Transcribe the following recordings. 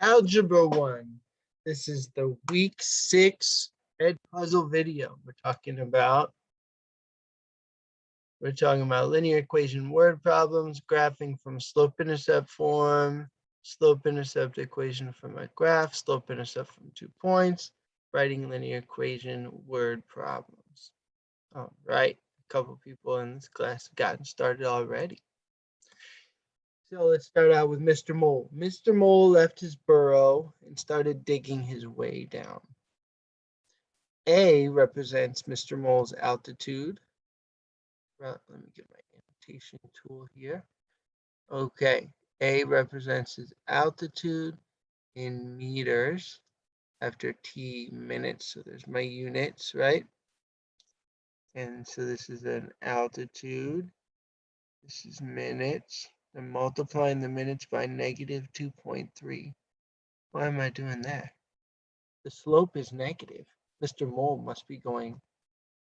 Algebra 1. This is the week 6 Ed puzzle video. We're talking about linear equation word problems, graphing from slope-intercept form, slope-intercept equation from a graph, slope-intercept from 2 points, writing linear equation word problems. All right, a couple people in this class have gotten started already. So let's start out with Mr. Mole. Mr. Mole left his burrow and started digging his way down. A represents Mr. Mole's altitude. Let me get my annotation tool here. Okay, A represents his altitude in meters after t minutes. So there's my units, right? And so this is an altitude. This is minutes. I'm multiplying the minutes by negative 2.3. Why am I doing that? The slope is negative. Mr. Mole must be going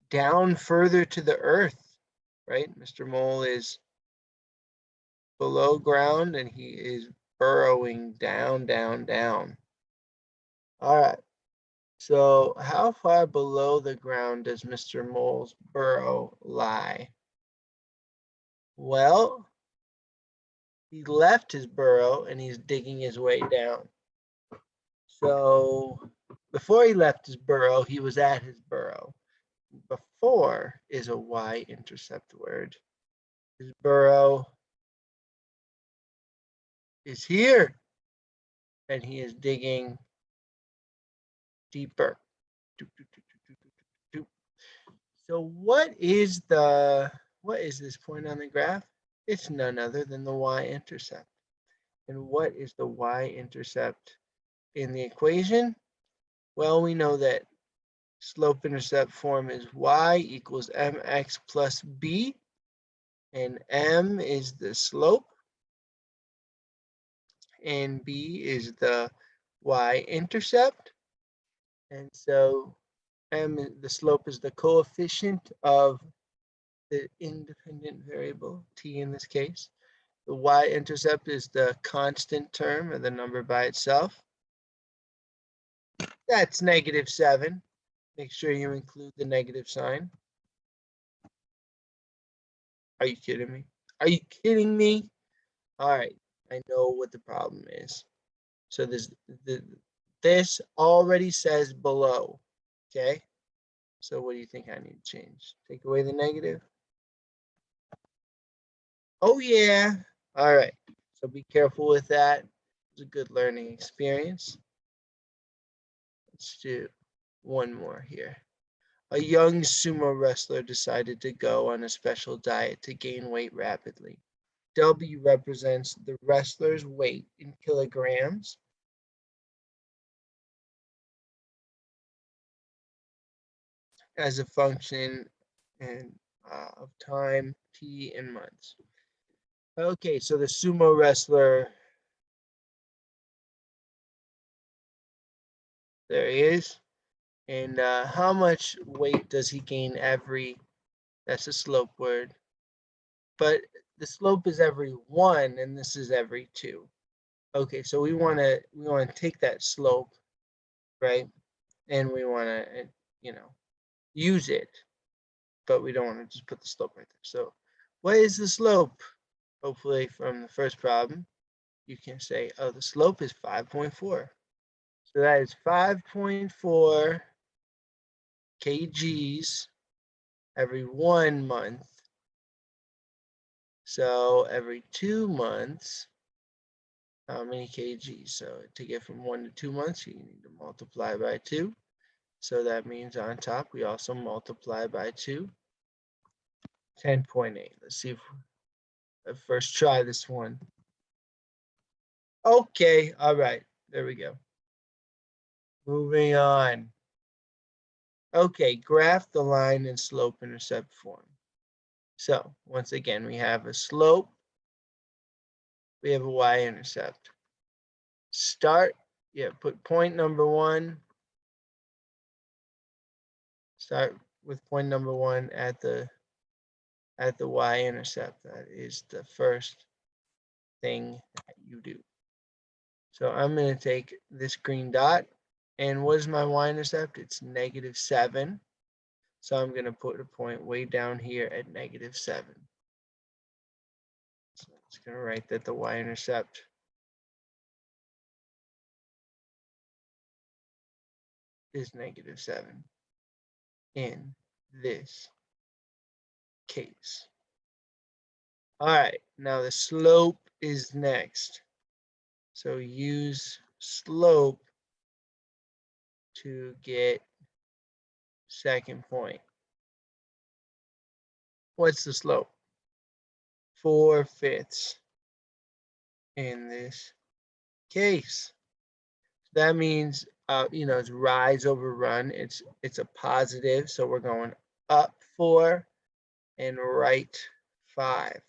down further to the earth, right? Mr. Mole is below ground and he is burrowing down, down, down. All right. So how far below the ground does Mr. Mole's burrow lie? Well, he left his burrow and he's digging his way down. So before he left his burrow, he was at his burrow. Before is a y-intercept word. His burrow is here and he is digging deeper. So what is this point on the graph? It's none other than the y-intercept. And what is the y-intercept in the equation? Well, we know that slope-intercept form is y equals mx plus b, and m is the slope, and b is the y-intercept. And so the slope is the coefficient of the independent variable, t in this case. The y-intercept is the constant term, or the number by itself. That's -7. Make sure you include the negative sign. Are you kidding me? Are you kidding me? All right, I know what the problem is. So this already says below, okay? So what do you think I need to change? Take away the negative? Oh yeah, all right. So be careful with that. It's a good learning experience. Let's do one more here. A young sumo wrestler decided to go on a special diet to gain weight rapidly. W represents the wrestler's weight in kilograms. As a function of time, t in months. Okay, so the sumo wrestler, there he is. And how much weight does he gain every, that's a slope word, but the slope is every 1 and this is every 2. Okay, so we want to take that slope, right? And we want to, use it, but we don't want to just put the slope right there. So what is the slope? Hopefully from the first problem, you can say, oh, the slope is 5.4. So that is 5.4 kgs every 1 month. So every 2 months, how many kgs? So to get from 1 to 2 months, you need to multiply by 2. So that means on top, we also multiply by 2. 10.8. Let's see if I first try this one. Okay, all right, there we go. Moving on. Okay, graph the line in slope-intercept form. So once again, we have a slope, we have a y-intercept. Start, put point number 1. Start with point number 1 at the y-intercept. That is the first thing that you do. So I'm going to take this green dot, and what is my y-intercept? It's -7. So I'm going to put a point way down here at -7. So I'm just going to write that the y-intercept is -7 in this case. All right, now the slope is next. So use slope to get second point. What's the slope? 4/5 in this case. That means, it's rise over run. It's a positive, so we're going up 4 and right 5.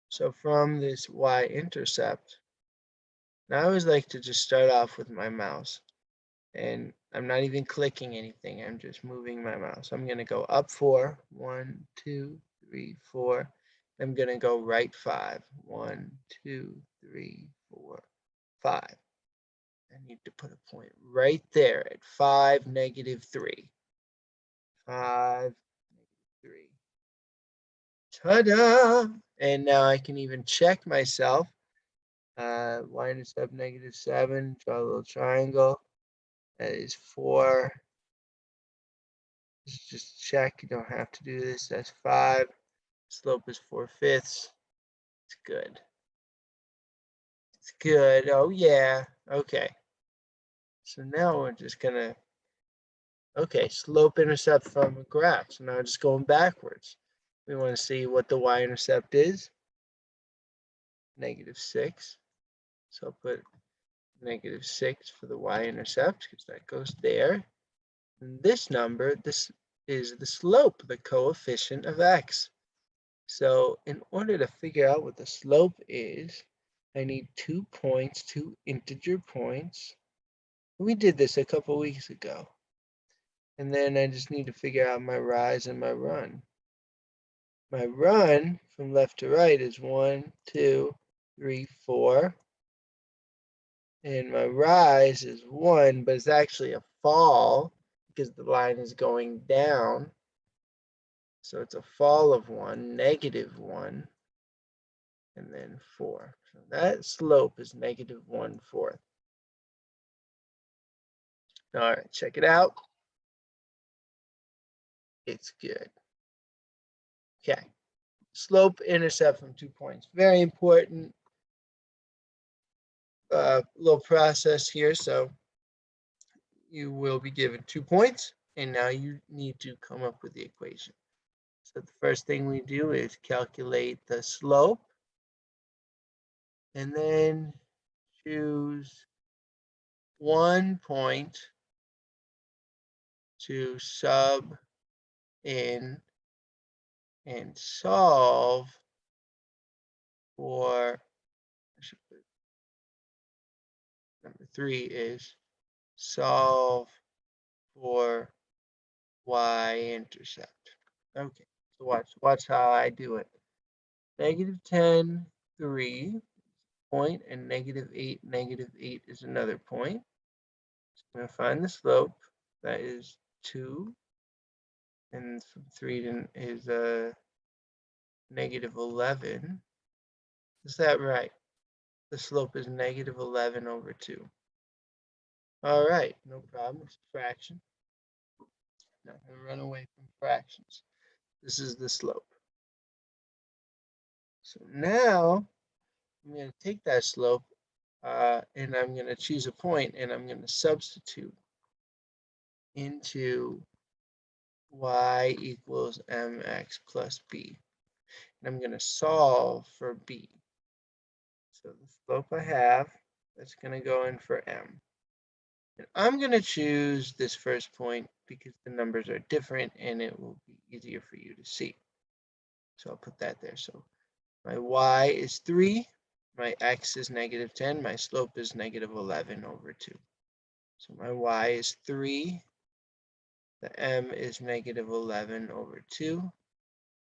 So from this y-intercept, now I always like to just start off with my mouse. And I'm not even clicking anything. I'm just moving my mouse. I'm going to go up 4. 1, 2, 3, 4. I'm going to go right 5. 1, 2, 3, 4, 5. I need to put a point right there at 5, -3. 5, -3. Ta-da! And now I can even check myself. Y-intercept -7. Draw a little triangle. That is 4. Just check. You don't have to do this. That's 5. Slope is 4/5. It's good. It's good. Oh, yeah. Okay. So now we're just going to, okay, slope intercept from a graph. So now just going backwards. We want to see what the y-intercept is. -6. So I'll put -6 for the y-intercept because that goes there. And this number, this is the slope, the coefficient of x. So in order to figure out what the slope is, I need 2 points, 2 integer points. We did this a couple weeks ago. And then I just need to figure out my rise and my run. My run from left to right is 1, 2, 3, 4. And my rise is 1, but it's actually a fall because the line is going down. So it's a fall of 1, -1, and then 4. So that slope is -1/4. All right, check it out. It's good. Okay. Slope intercept from 2 points. Very important little process here. So you will be given 2 points, and now you need to come up with the equation. So the first thing we do is calculate the slope, and then choose 1 point to sub in and solve for, I should put number 3 is solve for y-intercept. Okay, so watch how I do it. -10, 3 point, and -8, -8 is another point. So I'm going to find the slope. That is 2, and from 3 is -11. Is that right? The slope is -11/2. All right, no problem. It's a fraction. Not going to run away from fractions. This is the slope. So now I'm going to take that slope and I'm going to choose a point and I'm going to substitute into y equals mx plus b. And I'm going to solve for b. So the slope I have, that's going to go in for m. And I'm going to choose this first point because the numbers are different and it will be easier for you to see. So I'll put that there. So my y is 3, my x is -10, my slope is -11/2. So my y is 3, the m is -11/2,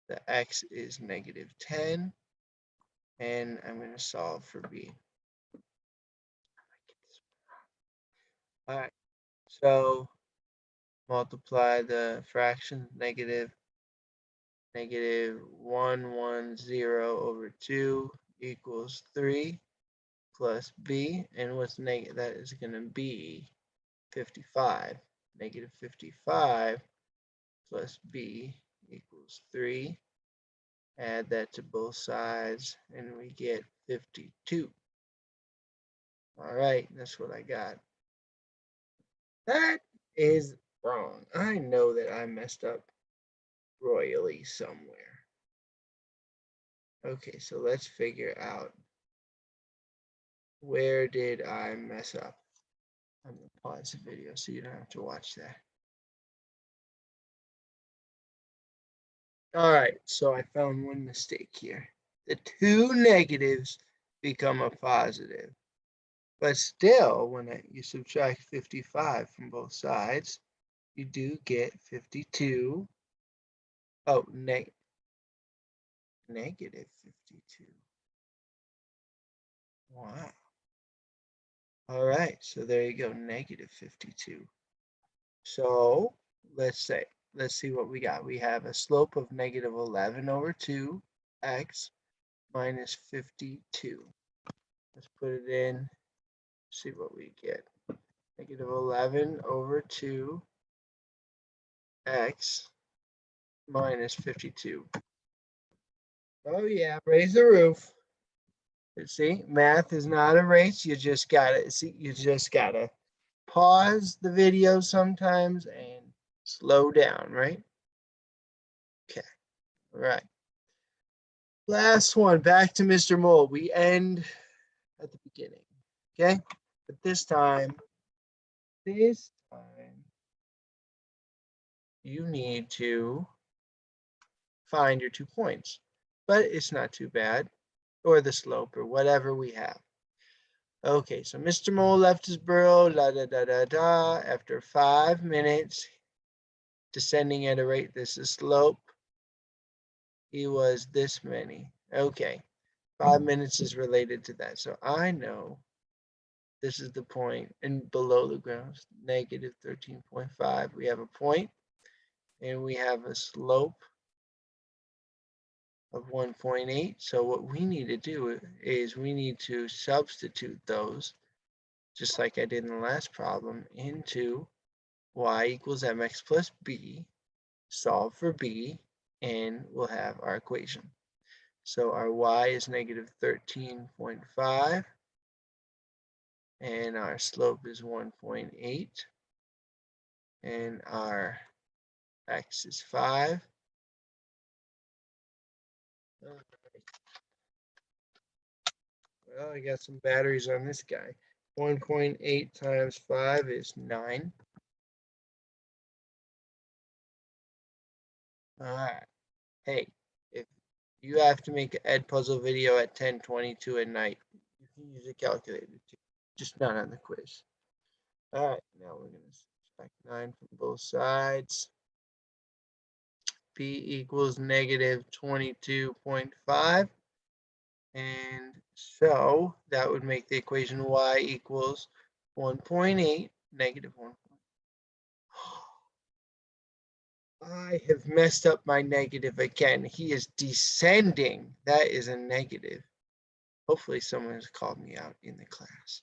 the x is -10, and I'm going to solve for b. All right, so multiply the fraction negative 110 over 2 equals 3 plus b, and what's negative? That is going to be 55. Negative 55 plus b equals 3. Add that to both sides, and we get 52. All right, that's what I got. That is wrong. I know that I messed up royally somewhere. Okay, so let's figure out, where did I mess up? I'm going to pause the video so you don't have to watch that. All right, so I found one mistake here. The two negatives become a positive. But still, when you subtract 55 from both sides, you do get 52. Oh, negative 52. Wow. All right, so there you go, negative 52. So let's see what we got. We have a slope of negative 11 over 2x minus 52. Let's put it in, see what we get. Negative 11 over 2x minus 52. Oh yeah, raise the roof. See, math is not a race. You just gotta pause the video sometimes and slow down, right? Okay, all right. Last one, back to Mr. Mole. We end at the beginning, okay? But this time, you need to find your 2 points, but it's not too bad, or the slope, or whatever we have. Okay, so Mr. Mole left his burrow, la da da da da. After 5 minutes, descending at a rate, this is slope. He was this many. Okay, 5 minutes is related to that. So I know this is the point, and below the ground, negative 13.5. We have a point, and we have a slope of 1.8. So what we need to do is we need to substitute those, just like I did in the last problem, into y equals mx plus b, solve for b, and we'll have our equation. So our y is negative 13.5, and our slope is 1.8, and our x is 5. Well, I got some batteries on this guy. 1.8 times 5 is 9. All right. Hey, if you have to make an Edpuzzle video at 10:22 at night, you can use a calculator too, just not on the quiz. All right, now we're going to subtract 9 from both sides. P equals negative 22.5. And so that would make the equation y equals 1.8, negative 1. I have messed up my negative again. He is descending. That is a negative. Hopefully someone has called me out in the class.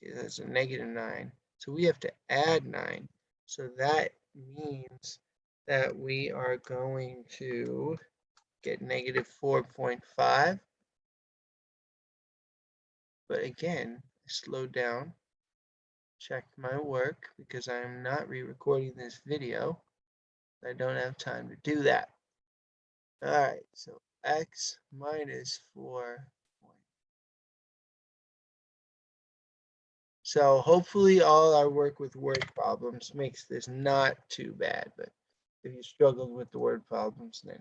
Okay, that's a negative 9. So we have to add 9. So that means that we are going to get negative 4.5. But again, I slowed down, checked my work, because I am not re-recording this video. I don't have time to do that. All right, so x minus 4. So hopefully all our work with word problems makes this not too bad, but if you struggled with the word problems, then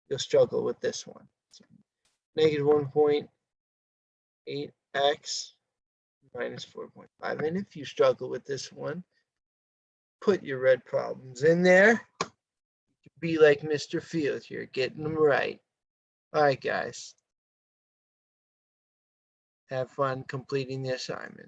you'll struggle with this one. So negative 1.8x minus 4.5. And if you struggle with this one, put your red problems in there. Be like Mr. Field here, getting them right. All right, guys. Have fun completing the assignment.